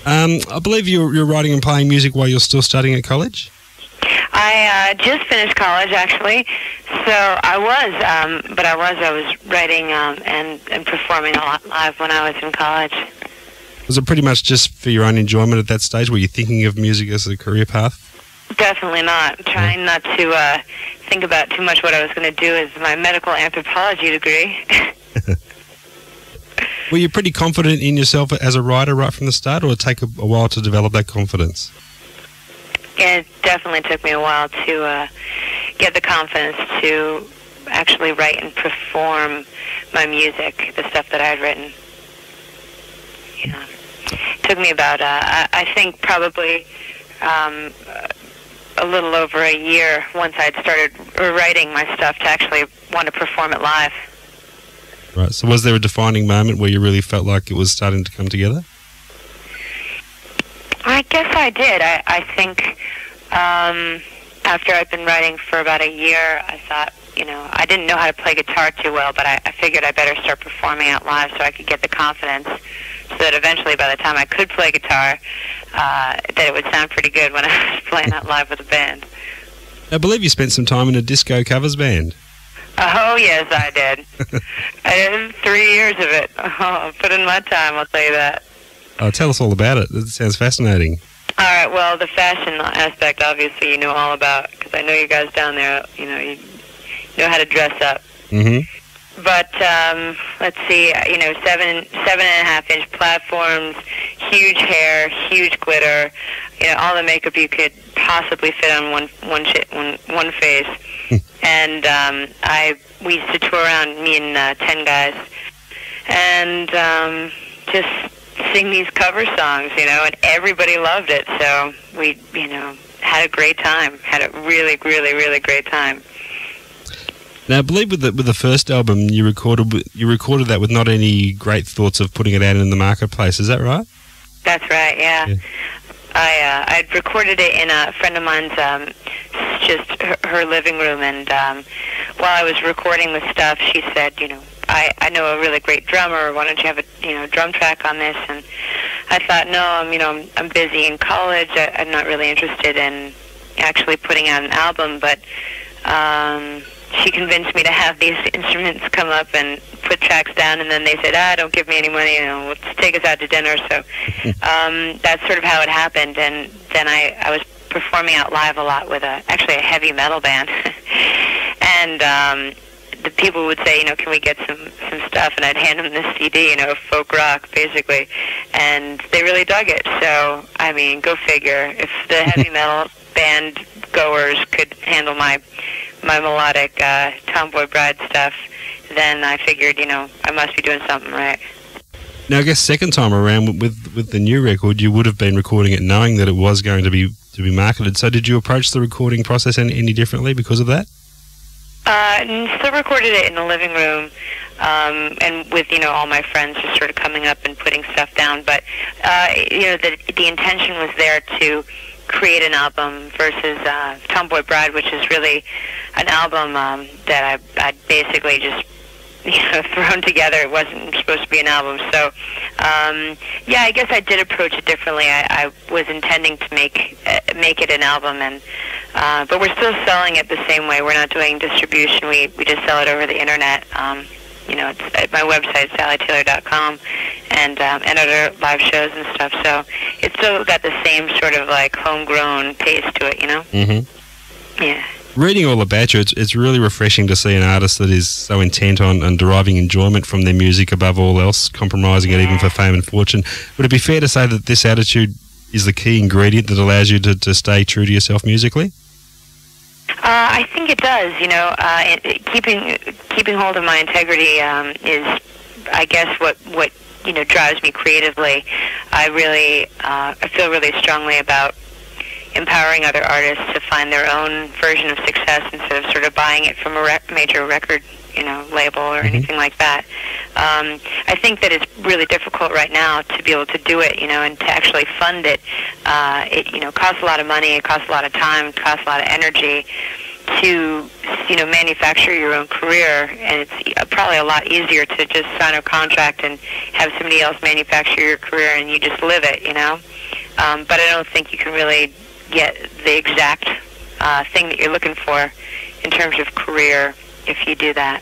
I believe you're writing and playing music while you're still studying at college? I just finished college, actually. So I was writing and performing a lot live when I was in college. Was it pretty much just for your own enjoyment at that stage? Were you thinking of music as a career path? Definitely not. Trying not to think about too much what I was going to do as my medical anthropology degree. Were you pretty confident in yourself as a writer right from the start, or did it take a while to develop that confidence? It definitely took me a while to get the confidence to actually write and perform my music, the stuff that I had written. It took me about, I think probably a little over a year once I'd started writing my stuff to actually want to perform it live. Right, so was there a defining moment where you really felt like it was starting to come together? I guess I did. I think after I'd been writing for about a year, I thought, I didn't know how to play guitar too well, but I figured I better start performing out live so I could get the confidence so that eventually by the time I could play guitar, that it would sound pretty good when I was playing out live with a band. I believe you spent some time in a disco covers band. Oh, yes, I did. I did 3 years of it. Oh, put in my time, I'll tell you that. Oh, tell us all about it. It sounds fascinating. All right, well, the fashion aspect, obviously, you know all about, because I know you guys down there, you know how to dress up. Mm-hmm. But let's see, 7.5-inch platforms, huge hair, huge glitter, all the makeup you could possibly fit on one face. And we used to tour around, me and 10 guys, and just sing these cover songs, and everybody loved it. So we, had a great time. Had a really, really, really great time. Now, I believe with the first album you recorded that with not any great thoughts of putting it out in the marketplace. Is that right? That's right. Yeah. I'd recorded it in a friend of mine's, just her living room, and while I was recording the stuff, she said, I know a really great drummer. Why don't you have a drum track on this? And I thought, no, I'm busy in college. I'm not really interested in actually putting out an album, but she convinced me to have these instruments come up and put tracks down, and then they said, don't give me any money, let's take us out to dinner. So that's sort of how it happened, and then I was performing out live a lot with actually a heavy metal band. And the people would say, can we get some stuff, and I'd hand them this CD, folk rock, basically, and they really dug it. So, I mean, go figure. If the heavy metal band goers could handle my melodic Tomboy Bride stuff, then I figured, I must be doing something right. Now, I guess second time around with the new record, you would have been recording it knowing that it was going to be marketed. So did you approach the recording process any differently because of that? Still recorded it in the living room, and with, all my friends just sort of coming up and putting stuff down. But, the intention was there to create an album versus Tomboy Bride, which is really an album that I basically just thrown together. It wasn't supposed to be an album. So I guess I did approach it differently. I was intending to make it an album, and but we're still selling it the same way. We're not doing distribution. We just sell it over the internet. It's at my website, sallytaylor.com, and other live shows and stuff. So it's still got the same sort of like homegrown taste to it, Mm-hmm. Yeah. Reading all about you, it's really refreshing to see an artist that is so intent on deriving enjoyment from their music above all else, compromising it even for fame and fortune. Would it be fair to say that this attitude is the key ingredient that allows you to stay true to yourself musically? I think it does. Keeping hold of my integrity is, I guess, what drives me creatively. I feel really strongly about empowering other artists to find their own version of success instead of sort of buying it from a major record, label or anything like that. I think that it's really difficult right now to be able to do it, and to actually fund it. It, costs a lot of money, it costs a lot of time, it costs a lot of energy, to manufacture your own career, and it's probably a lot easier to just sign a contract and have somebody else manufacture your career and you just live it, but I don't think you can really get the exact thing that you're looking for in terms of career if you do that.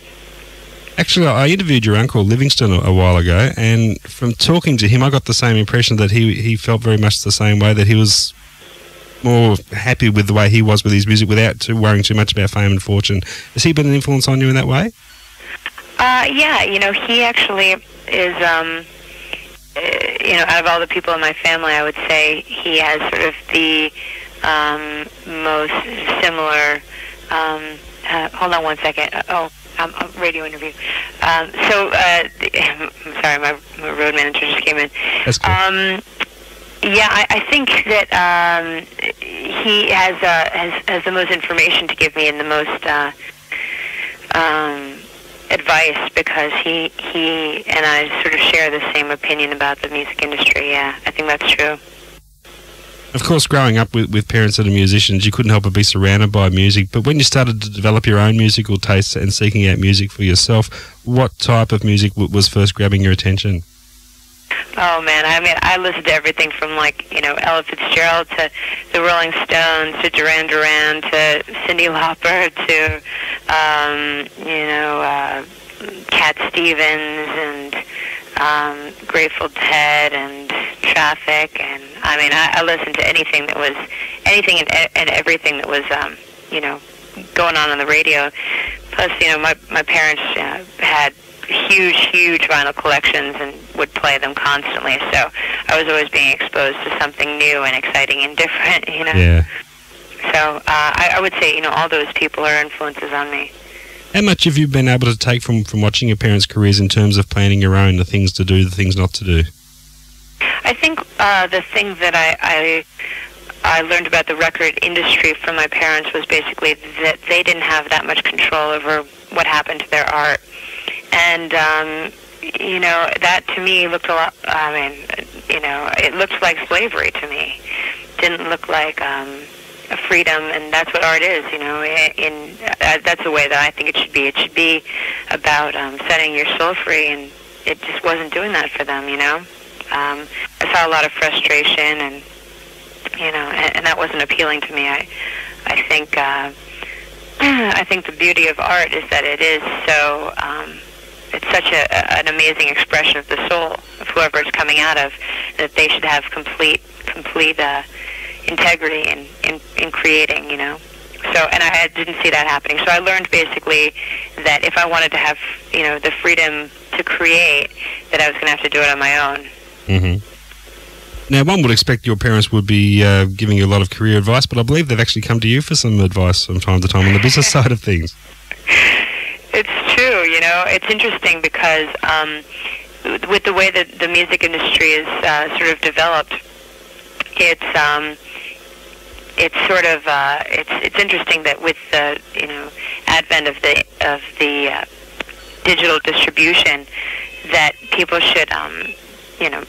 Actually, I interviewed your uncle Livingston a while ago, and from talking to him, I got the same impression that he felt very much the same way, that he was more happy with the way he was with his music without worrying too much about fame and fortune. Has he been an influence on you in that way? Yeah, he actually is, out of all the people in my family, I would say he has sort of the most similar, hold on one second. A radio interview. I'm sorry, my road manager just came in. That's cool. Yeah, I think that he has the most information to give me and the most advice, because he and I sort of share the same opinion about the music industry. Yeah, I think that's true. Of course, growing up with parents that are musicians, you couldn't help but be surrounded by music. But when you started to develop your own musical tastes and seeking out music for yourself, what type of music was first grabbing your attention? Oh, man, I listened to everything from, Ella Fitzgerald to the Rolling Stones to Duran Duran to Cyndi Lauper to, Cat Stevens and Grateful Dead and Traffic, and I listened to anything and everything that was going on the radio. Plus, my parents had huge vinyl collections and would play them constantly, so I was always being exposed to something new and exciting and different. Yeah. So I would say all those people are influences on me. How much have you been able to take from watching your parents' careers in terms of planning your own, the things to do, the things not to do? I think the thing that I learned about the record industry from my parents was basically that they didn't have that much control over what happened to their art. And, that to me looked a lot, it looked like slavery to me. Didn't look like a freedom, and that's what art is, that's the way that I think it should be. It should be about setting your soul free, and it just wasn't doing that for them, I saw a lot of frustration, and, and that wasn't appealing to me. I think the beauty of art is that it is so, it's such an amazing expression of the soul of whoever it's coming out of, that they should have complete integrity in creating, So, and I didn't see that happening. So I learned basically that if I wanted to have, the freedom to create, that I was going to have to do it on my own. Mm-hmm. Now, one would expect your parents would be giving you a lot of career advice, but I believe they've actually come to you for some advice from time to time on the business side of things. It's true, It's interesting because with the way that the music industry is sort of developed, it's sort of it's interesting that with the advent of the digital distribution, that people should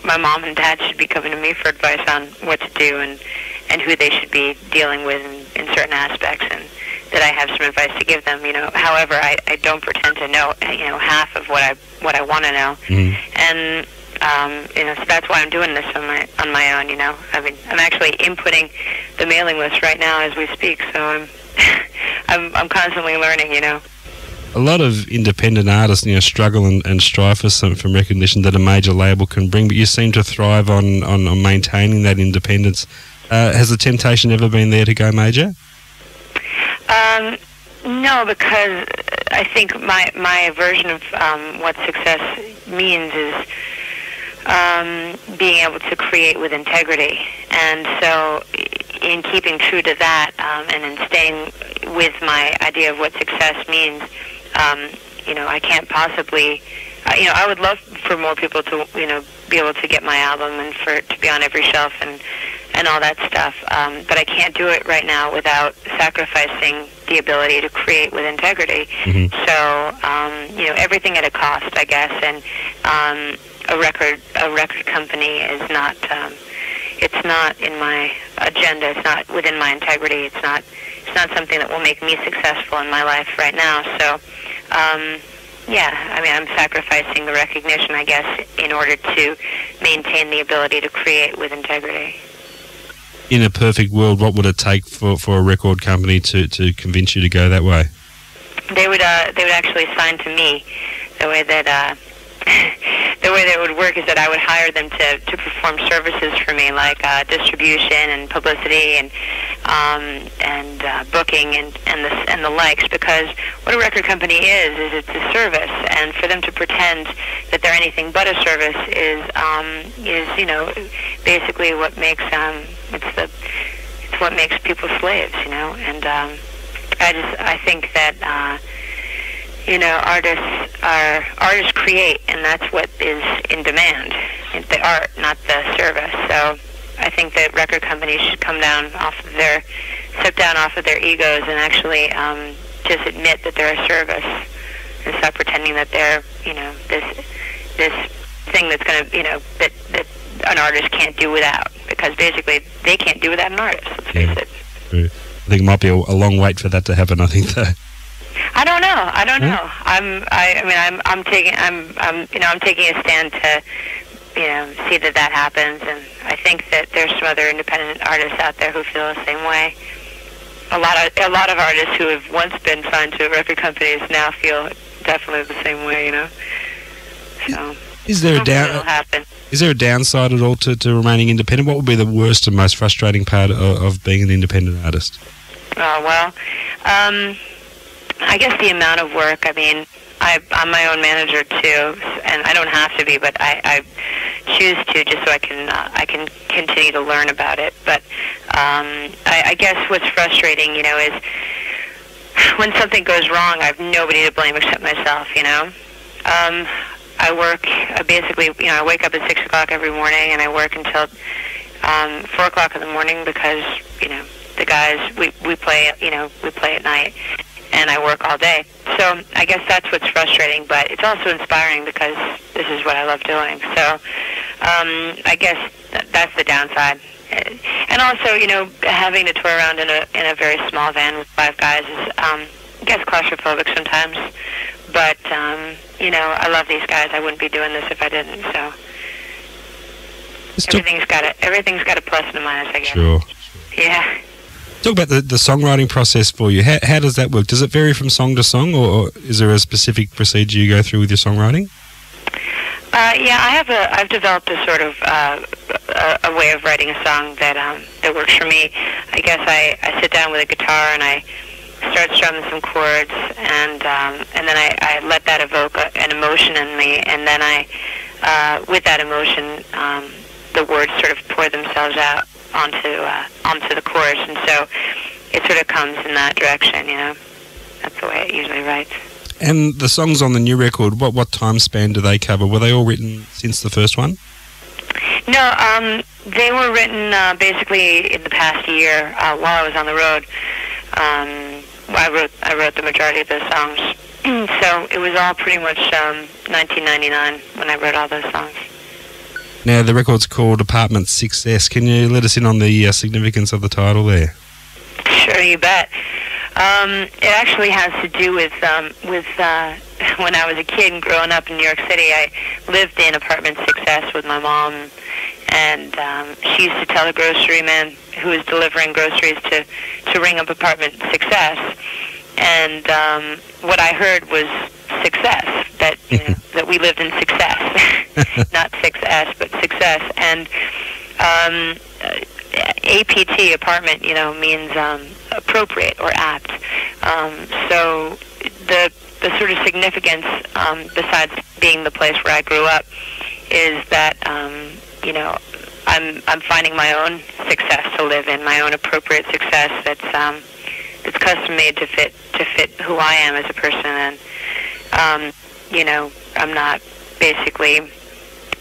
my mom and dad should be coming to me for advice on what to do and who they should be dealing with in certain aspects, and that I have some advice to give them. However, I don't pretend to know half of what I want to know, and so that's why I'm doing this on my own. I'm actually inputting the mailing list right now as we speak, so I'm constantly learning. A lot of independent artists, struggle and strive for from recognition that a major label can bring, but you seem to thrive on maintaining that independence. Has the temptation ever been there to go major? No, because I think my version of what success means is being able to create with integrity. And so in keeping true to that and in staying with my idea of what success means, I can't possibly, I would love for more people to, be able to get my album and for it to be on every shelf and all that stuff. But I can't do it right now without sacrificing the ability to create with integrity. Mm-hmm. So, everything at a cost, I guess. And a record company is not, it's not in my agenda. It's not within my integrity. It's not it's not something that will make me successful in my life right now. So, yeah, I mean, I'm sacrificing the recognition, I guess, in order to maintain the ability to create with integrity. In a perfect world, what would it take for a record company to convince you to go that way? They would actually sign to me. The way that it would work is that I would hire them to perform services for me, like distribution and publicity and booking and the likes. Because what a record company is it's a service, and for them to pretend that they're anything but a service is basically what makes it's what makes people slaves, And I think that artists create, and that's what is in demand. It's the art, not the service. So I think that record companies should step down off of their egos and actually just admit that they're a service and stop pretending that they're this thing that's going to that an artist can't do without, because basically they can't do without an artist. Let's face it. True. I think it might be a long wait for that to happen. I think though. I don't know. I'm taking a stand to, see that happens, and I think that there's some other independent artists out there who feel the same way. A lot of artists who have once been signed to record companies now feel definitely the same way, So is there a downside at all to remaining independent? What would be the worst and most frustrating part of being an independent artist? I guess the amount of work. I mean, I'm my own manager too, and I don't have to be, but I choose to just so I can continue to learn about it. But I guess what's frustrating, is when something goes wrong, I have nobody to blame except myself. I work basically. I wake up at 6 o'clock every morning, and I work until 4 o'clock in the morning because the guys we play at night. And I work all day. So I guess that's what's frustrating, but it's also inspiring because this is what I love doing. So I guess that's the downside. And also, having to tour around in a very small van with 5 guys is, I guess, claustrophobic sometimes. But, I love these guys. I wouldn't be doing this if I didn't. So everything's got a plus and a minus, I guess. Sure. Yeah. Talk about the songwriting process for you. How does that work? Does it vary from song to song, or is there a specific procedure you go through with your songwriting? I've developed a sort of a way of writing a song that works for me. I guess I sit down with a guitar and I start strumming some chords, and then I let that evoke an emotion in me, and then with that emotion, the words sort of pour themselves out onto the chorus, and so it sort of comes in that direction, That's the way it usually writes. And the songs on the new record, what time span do they cover? Were they all written since the first one? No, they were written basically in the past year while I was on the road. I wrote the majority of those songs, so it was all pretty much 1999 when I wrote all those songs. Now, the record's called Apartment 6S. Can you let us in on the significance of the title there? Sure, you bet. It actually has to do with when I was a kid and growing up in New York City. I lived in Apartment 6S with my mom, and she used to tell the grocery man who was delivering groceries to ring up Apartment 6S. And what I heard was success, that that we lived in success, not 6S, but success. And APT, apartment, means appropriate or apt. So the sort of significance, besides being the place where I grew up, is that I'm finding my own success to live in, my own appropriate success that's custom made to fit who I am as a person, and I'm not basically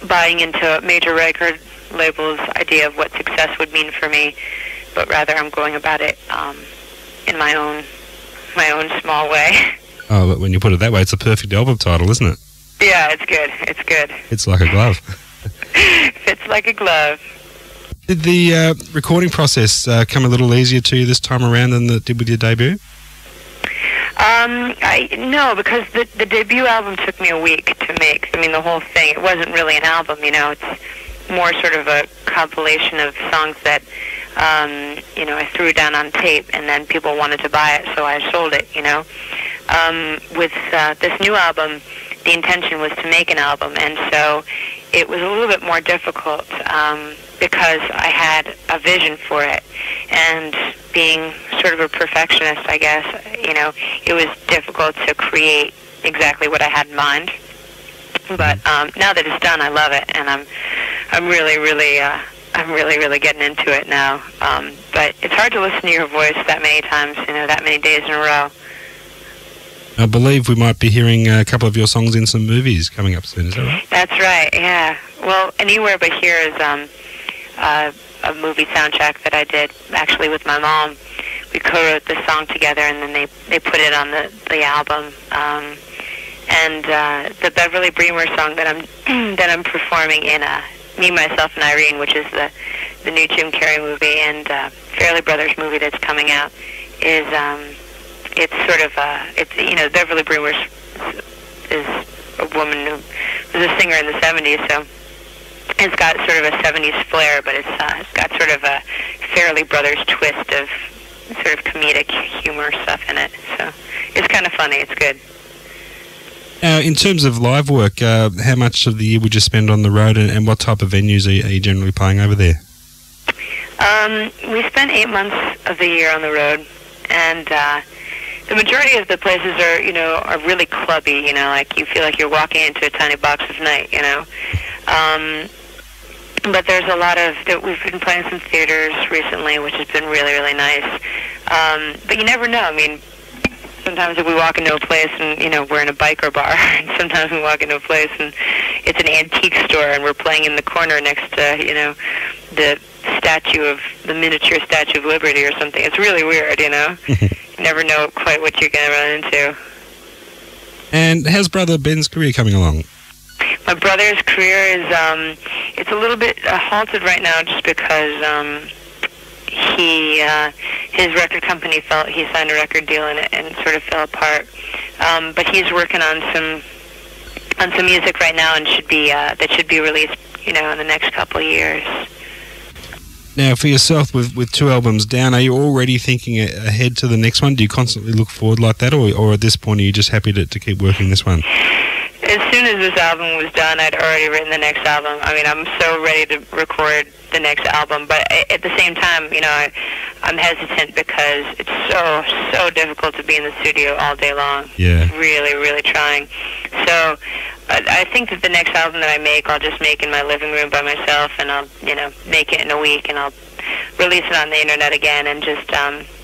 buying into major record labels' idea of what success would mean for me, but rather I'm going about it in my own small way. Oh, but when you put it that way, it's a perfect album title, isn't it? Yeah, it's good. It's good. It's like a glove. Fits like a glove. Did the recording process come a little easier to you this time around than it did with your debut? No, because the debut album took me a week to make. I mean, the whole thing, it wasn't really an album, it's more sort of a compilation of songs that, I threw down on tape, and then people wanted to buy it, so I sold it, With this new album, the intention was to make an album, and so it was a little bit more difficult because I had a vision for it, and being sort of a perfectionist, I guess, it was difficult to create exactly what I had in mind. But now that it's done, I love it, and I'm really, really getting into it now. But it's hard to listen to your voice that many times, that many days in a row. I believe we might be hearing a couple of your songs in some movies coming up soon, is that right? That's right, yeah. Well, Anywhere But Here is a movie soundtrack that I did, actually, with my mom. We co-wrote the song together, and then they put it on the album. And the Beverly Bremer song that I'm performing in Me, Myself, and Irene, which is the new Jim Carrey movie, and Fairley Brothers movie that's coming out, is it's sort of Beverly Bremer is a woman who was a singer in the 70s, so it's got sort of a 70s flair, but it's got sort of a Fairley Brothers twist of sort of comedic humor stuff in it. So it's kind of funny. It's good. In terms of live work, how much of the year would you spend on the road, and what type of venues are you generally playing over there? We spend 8 months of the year on the road, and the majority of the places are really clubby, like you feel like you're walking into a tiny box of night, But there's a lot of, we've been playing some theaters recently, which has been really, really nice. But you never know. I mean, sometimes if we walk into a place and, we're in a biker bar, and sometimes we walk into a place and it's an antique store and we're playing in the corner next to, the miniature Statue of Liberty or something. It's really weird, You never know quite what you're going to run into. And how's Brother Ben's career coming along? My brother's career is, it's a little bit halted right now just because his record company he signed a record deal and it sort of fell apart. But he's working on some music right now and that should be released, in the next couple of years. Now, for yourself, with 2 albums down, are you already thinking ahead to the next one? Do you constantly look forward like that, or at this point are you just happy to keep working this one? As soon as this album was done, I'd already written the next album. I mean, I'm so ready to record the next album, but at the same time, I'm hesitant because it's so difficult to be in the studio all day long. Yeah. Really, really trying. So I think that the next album that I make, I'll just make in my living room by myself, and I'll, make it in a week, and I'll release it on the internet again, and just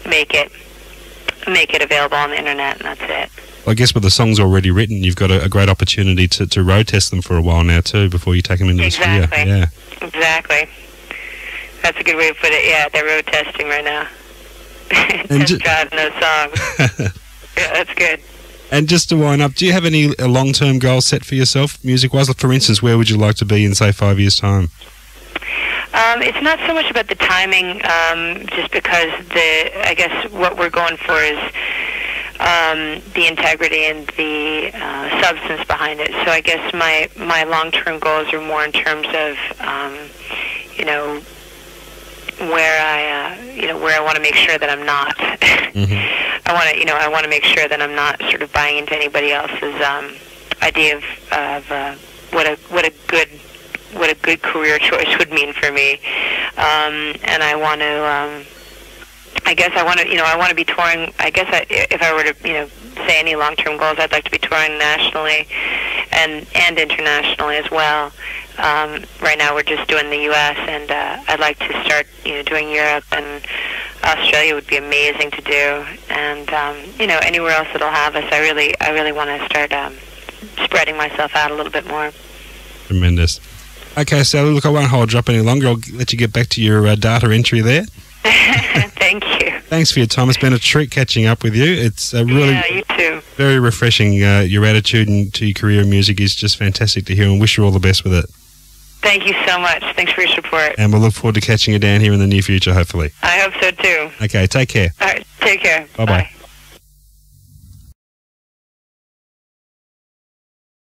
make it available on the internet, and that's it. I guess with the songs already written, you've got a great opportunity to road test them for a while now too, before you take them into the studio. Yeah. Exactly. That's a good way to put it. Yeah, they're road testing right now. Test driving those songs. Yeah, that's good. And just to wind up, do you have any long-term goals set for yourself, music-wise? For instance, where would you like to be in, say, 5 years' time? It's not so much about the timing, just because I guess what we're going for is the integrity and the substance behind it. So I guess my long-term goals are more in terms of, where I want to make sure that I'm not. Mm-hmm. I want to make sure that I'm not sort of buying into anybody else's idea of what a good career choice would mean for me. And I want to. I guess I want to be touring. I guess if I were to, say any long-term goals, I'd like to be touring nationally and internationally as well. Right now we're just doing the U.S. and I'd like to start, doing Europe, and Australia would be amazing to do. And anywhere else that'll have us, I really want to start spreading myself out a little bit more. Tremendous. Okay, Sally, look, I won't hold you up any longer. I'll let you get back to your data entry there. Thank you. Thanks for your time. It's been a treat catching up with you. It's really you too. Very refreshing. Your attitude and to your career in music is just fantastic to hear, and wish you all the best with it. Thank you so much. Thanks for your support. And we'll look forward to catching you down here in the near future, hopefully. I hope so too. Okay, take care. All right, take care. Bye-bye. Bye.